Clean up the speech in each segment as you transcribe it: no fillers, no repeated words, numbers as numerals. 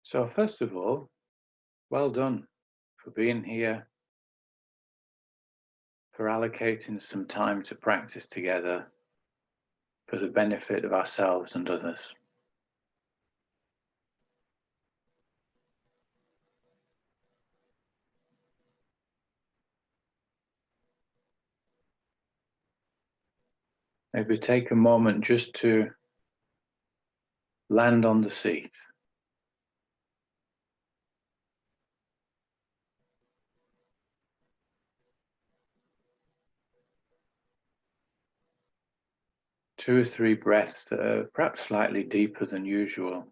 So first of all, well done for being here, for allocating some time to practice together for the benefit of ourselves and others. Maybe take a moment just to land on the seat. Two or three breaths that are perhaps slightly deeper than usual.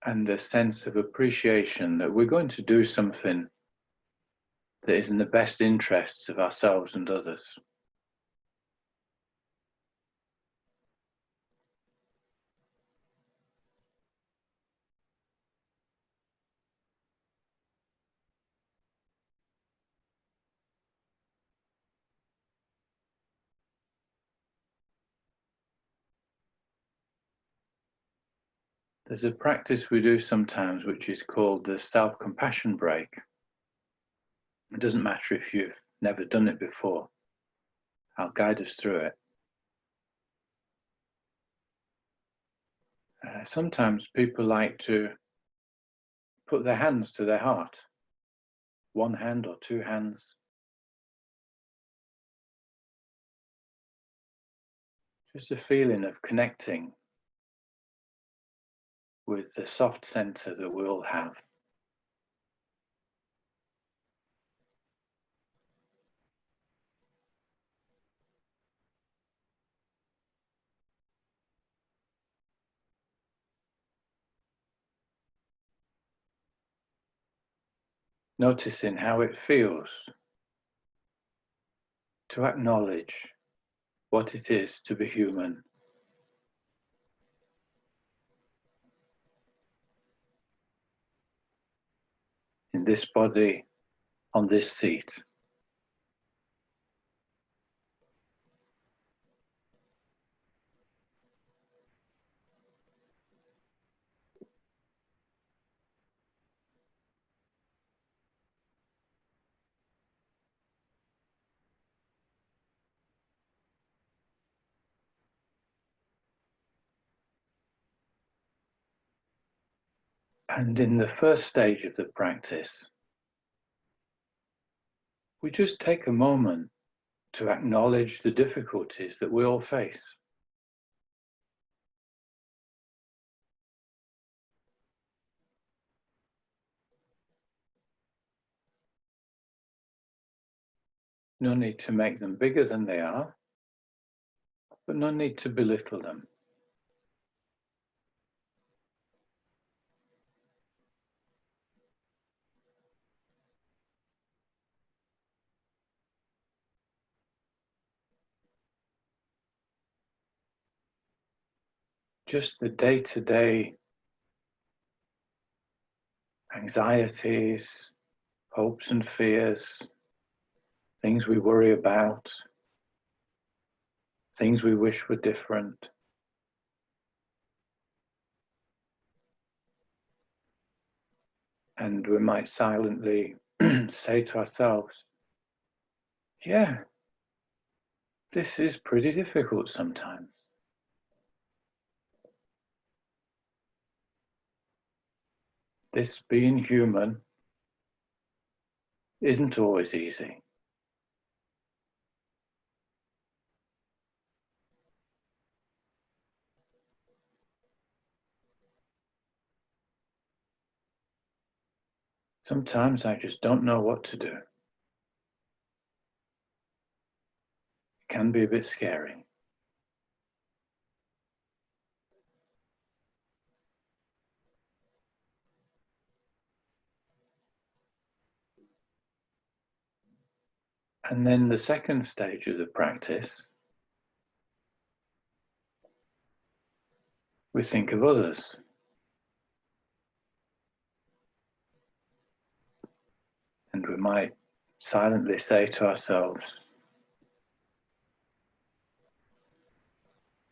And a sense of appreciation that we're going to do something that is in the best interests of ourselves and others. There's a practice we do sometimes which is called the self-compassion break. It doesn't matter if you've never done it before. I'll guide us through it. Sometimes people like to put their hands to their heart, one hand or two hands. Just a feeling of connecting with the soft center that we all have. Noticing how it feels to acknowledge what it is to be human. In this body, on this seat. And in the first stage of the practice, we just take a moment to acknowledge the difficulties that we all face. No need to make them bigger than they are, but no need to belittle them. Just the day-to-day anxieties, hopes and fears, things we worry about, things we wish were different. And we might silently say to ourselves, yeah, this is pretty difficult sometimes. This being human isn't always easy. Sometimes I just don't know what to do. It can be a bit scary. And then the second stage of the practice, we think of others. And we might silently say to ourselves,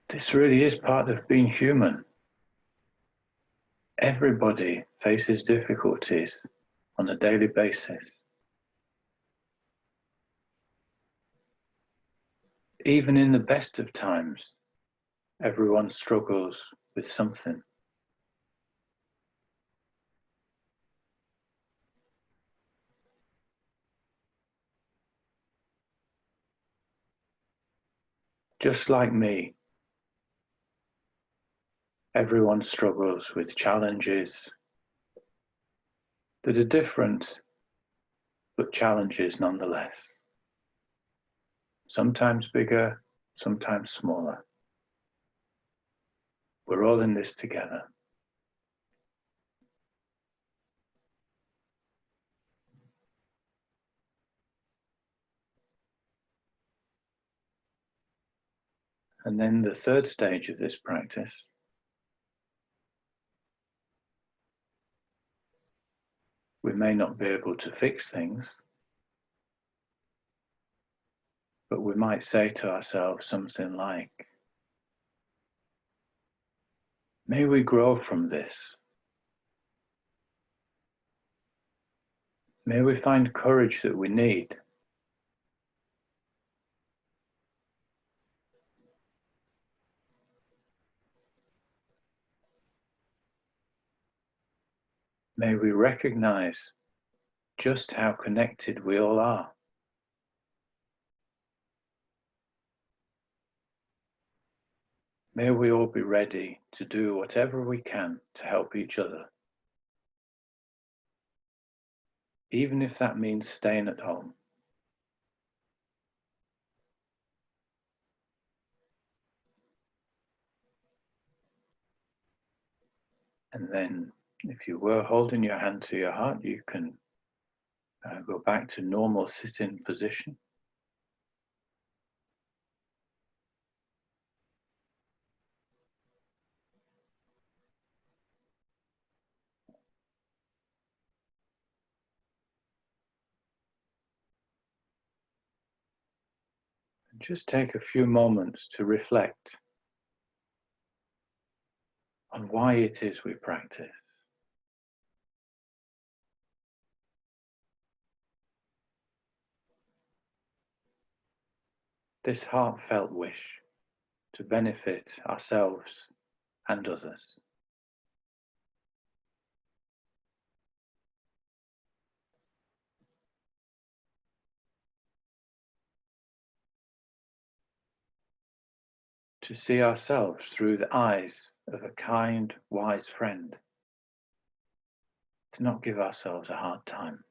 this really is part of being human. Everybody faces difficulties on a daily basis. Even in the best of times, everyone struggles with something. Just like me, everyone struggles with challenges that are different, but challenges nonetheless. Sometimes bigger, sometimes smaller. We're all in this together. And then the third stage of this practice, we may not be able to fix things, but we might say to ourselves something like, may we grow from this. May we find courage that we need. May we recognize just how connected we all are. May we all be ready to do whatever we can to help each other, even if that means staying at home. And then, if you were holding your hand to your heart, you can go back to normal sitting position. And just take a few moments to reflect on why it is we practice. This heartfelt wish to benefit ourselves and others. To see ourselves through the eyes of a kind, wise friend. To not give ourselves a hard time.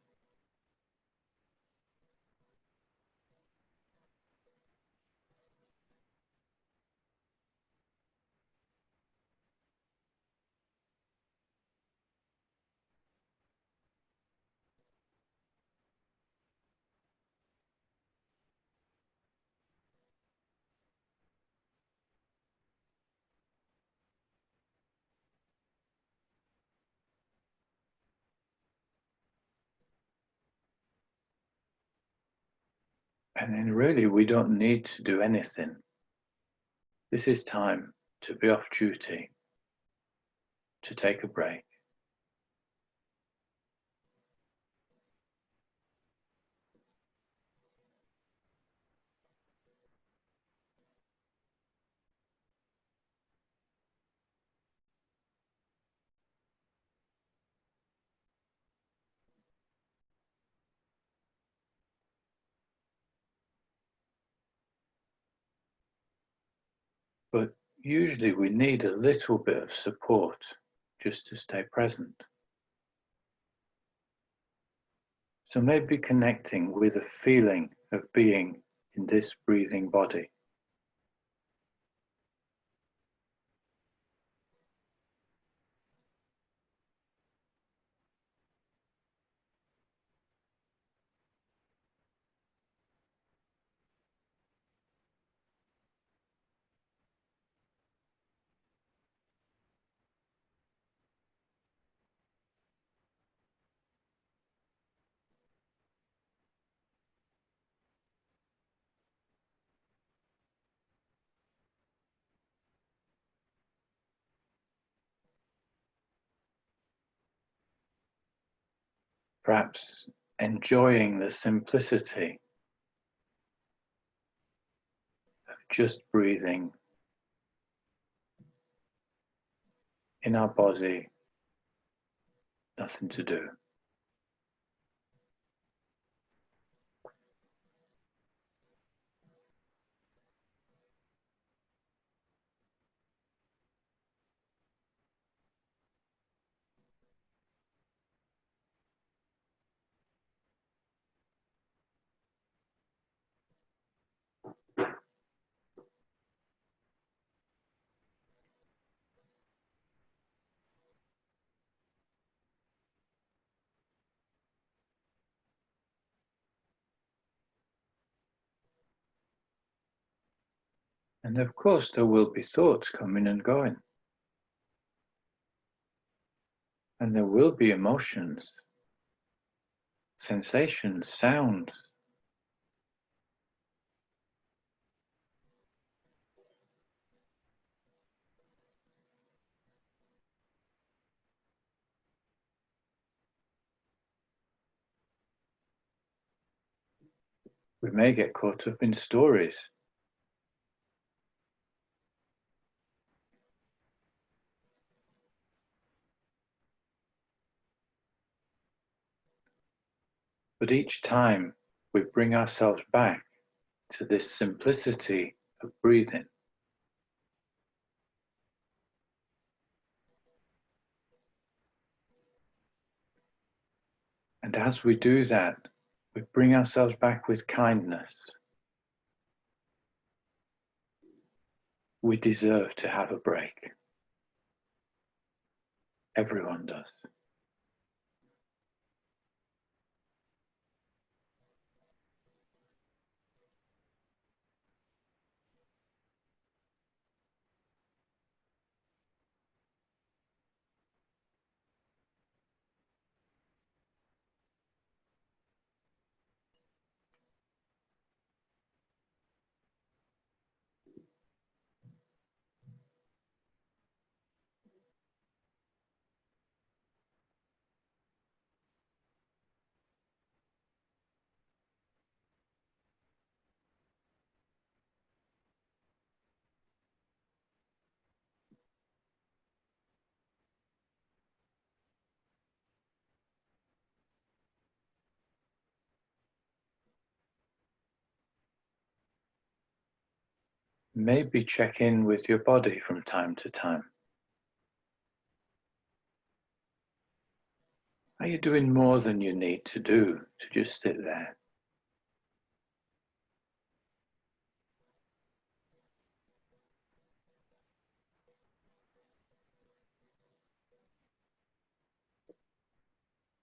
And then really we don't need to do anything. This is time to be off duty, to take a break. But usually we need a little bit of support just to stay present. So maybe connecting with a feeling of being in this breathing body. perhaps enjoying the simplicity of just breathing in our body, nothing to do. And of course, there will be thoughts coming and going, and there will be emotions, sensations, sounds. We may get caught up in stories. But each time we bring ourselves back to this simplicity of breathing, and as we do that, we bring ourselves back with kindness. We deserve to have a break. Everyone does. Maybe check in with your body from time to time. Are you doing more than you need to do to just sit there?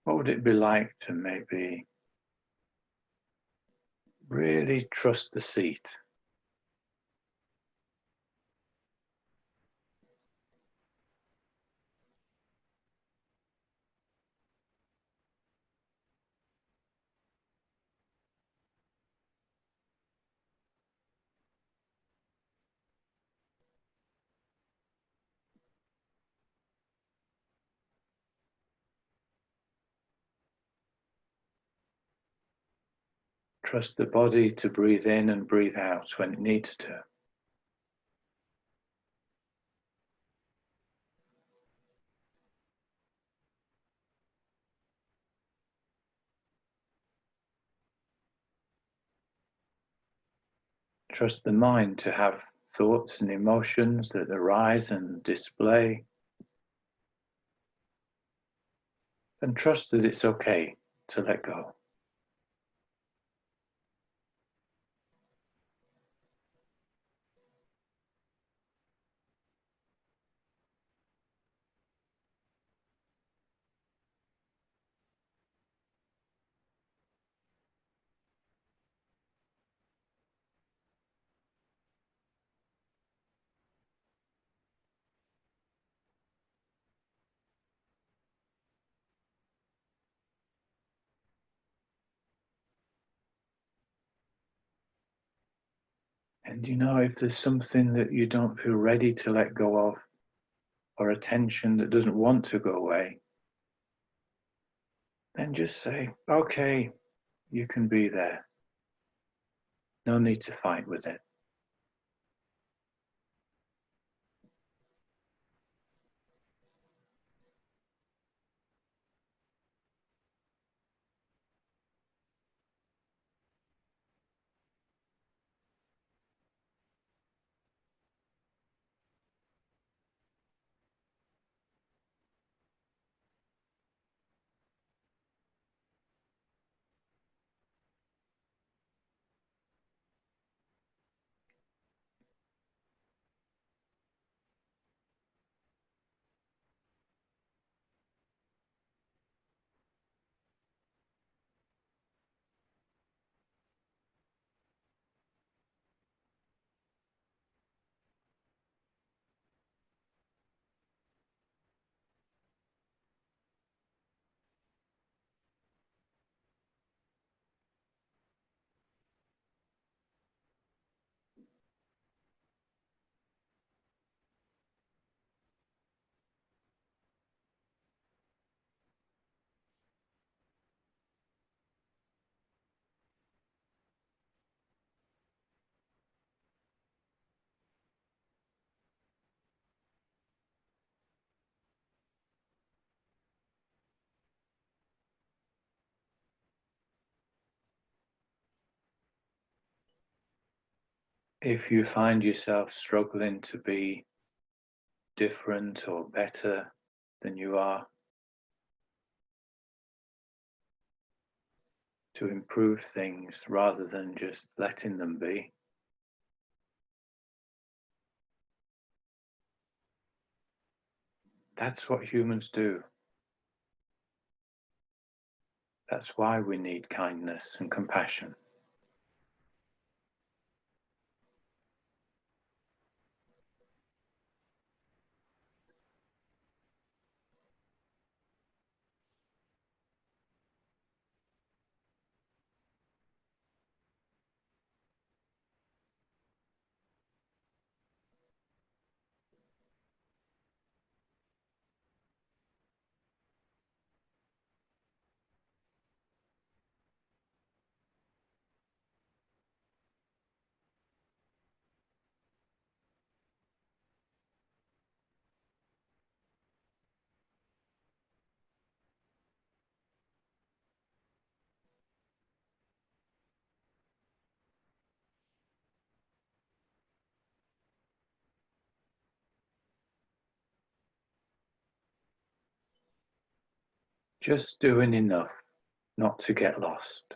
What would it be like to maybe really trust the seat? Trust the body to breathe in and breathe out when it needs to. Trust the mind to have thoughts and emotions that arise and display. And trust that it's okay to let go. And if there's something that you don't feel ready to let go of, or a tension that doesn't want to go away, then just say, okay, you can be there. No need to fight with it. If you find yourself struggling to be different or better than you are, to improve things rather than just letting them be, that's what humans do. That's why we need kindness and compassion. Just doing enough not to get lost.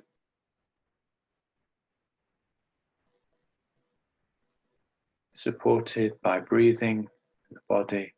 Supported by breathing, the body,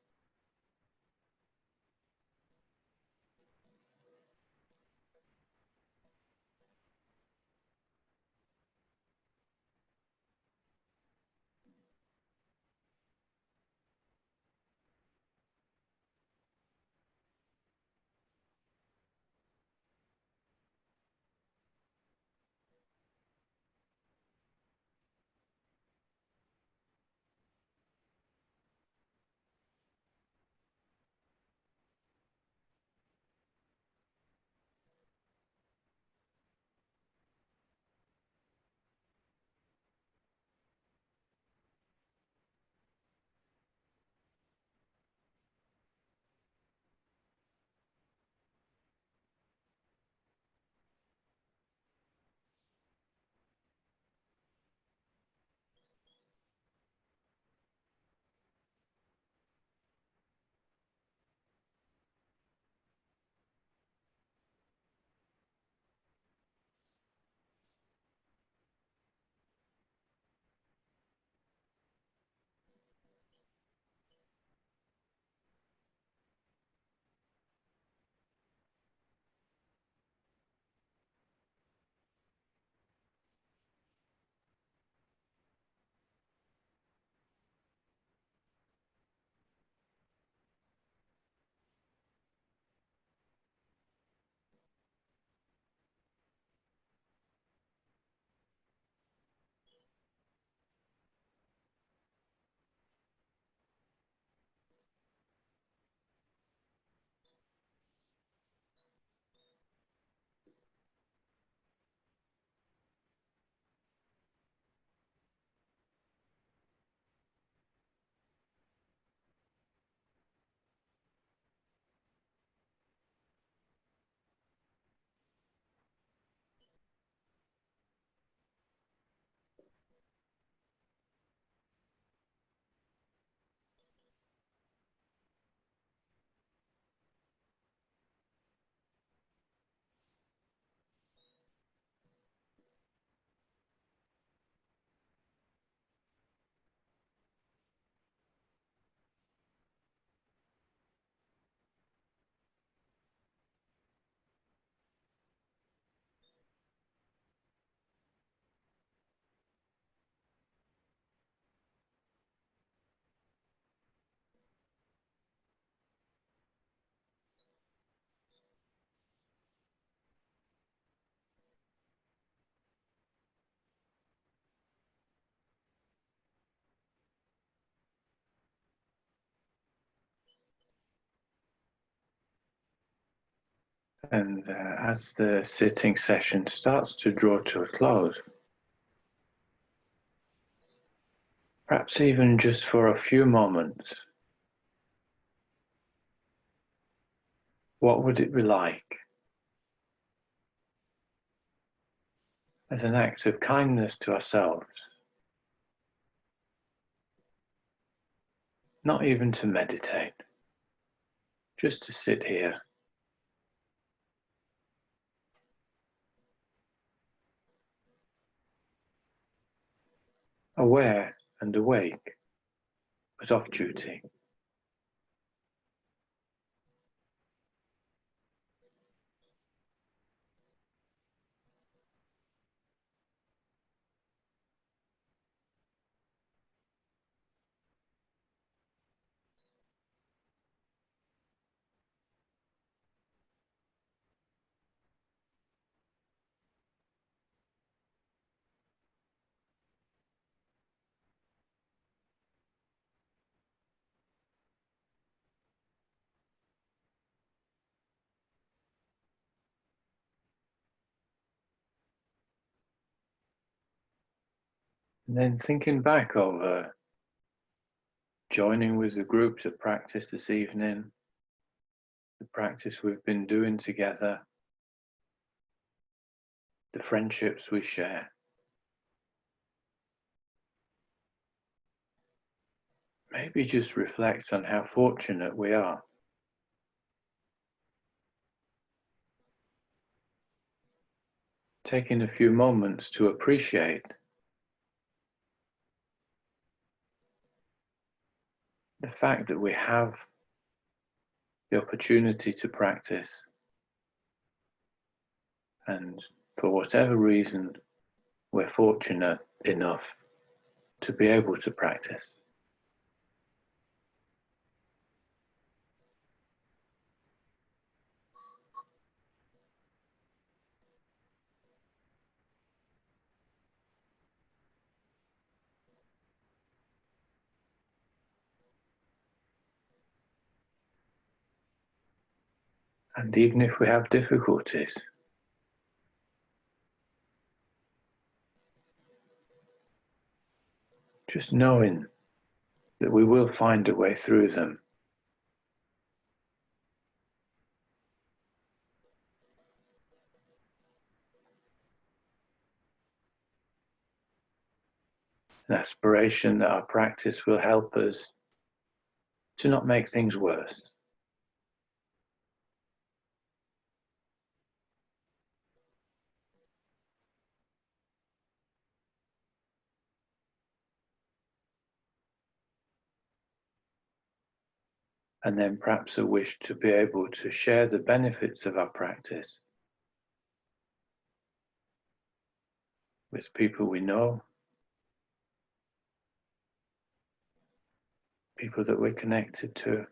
And as the sitting session starts to draw to a close, perhaps even just for a few moments, what would it be like, as an act of kindness to ourselves, not even to meditate, just to sit here, aware and awake, but off duty. And then thinking back over joining with the groups of practice this evening, the practice we've been doing together, the friendships we share. Maybe just reflect on how fortunate we are. Taking a few moments to appreciate the fact that we have the opportunity to practice, and for whatever reason, we're fortunate enough to be able to practice. And even if we have difficulties, just knowing that we will find a way through them. An aspiration that our practice will help us to not make things worse. And then perhaps a wish to be able to share the benefits of our practice with people we know, people that we're connected to,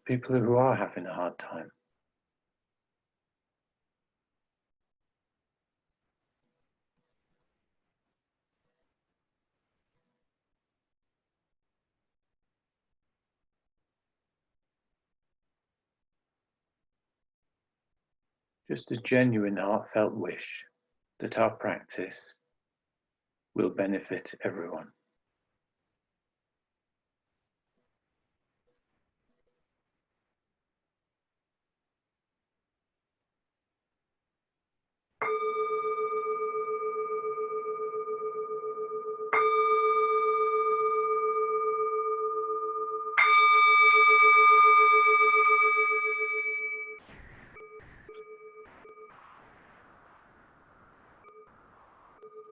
people who are having a hard time. Just a genuine, heartfelt wish that our practice will benefit everyone.